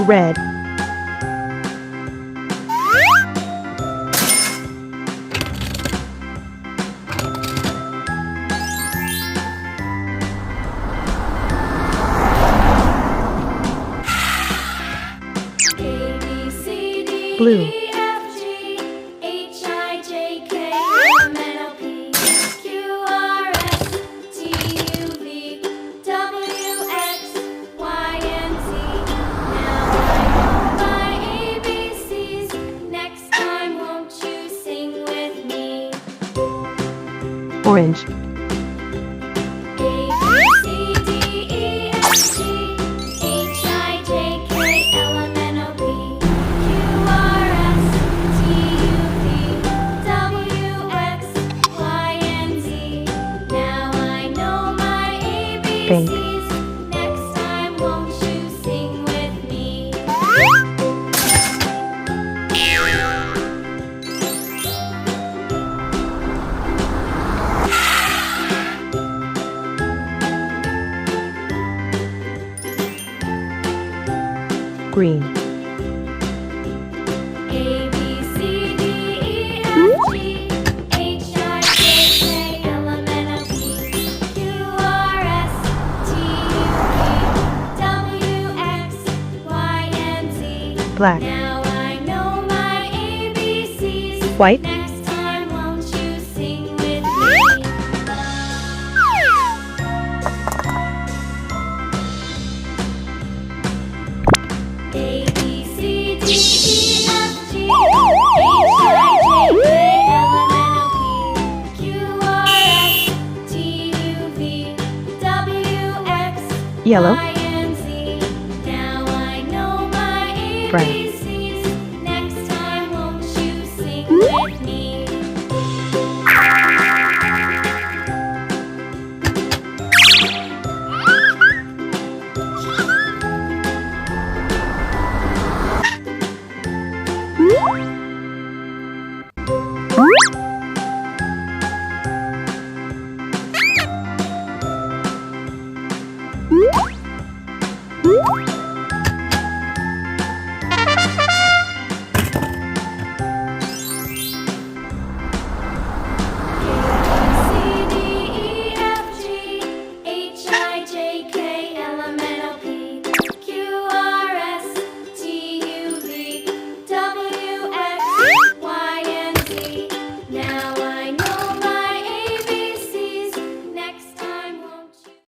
Red. Blue. Orange. Pink. Next time, won't you sing with me? Green. A, B, C, D, E, F, G, H, I, J, K, L, M, N, O, P, Q, R, S, T, U, V, W, X, Y, and Z. Black. Now I know my ABCs. White. Next time, won't you sing with me? A, B, C, D, E, F, G, H, I, J, K, L, M, N, O, P, Q, R, S, T, U, V, W, X, Yellow. Y, and Z. Now I know my ABCs. Brown.